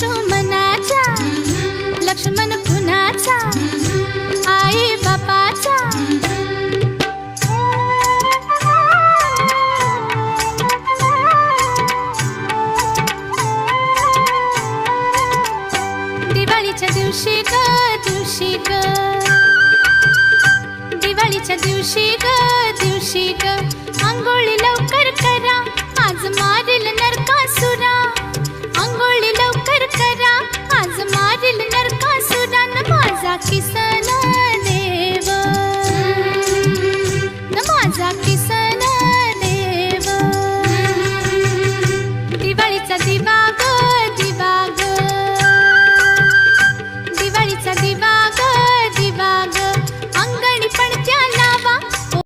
लक्ष्मणाचा लक्ष्मण कुणाचा आई बापाचा दिवाळीच्या दिवशी ग दिवाळीच्या दिवशी ग आंघोळी लवकर करा आज मारील नरकासुरा आंघोळी लवकर करा आज मारील नरकासुरा न माझा किसन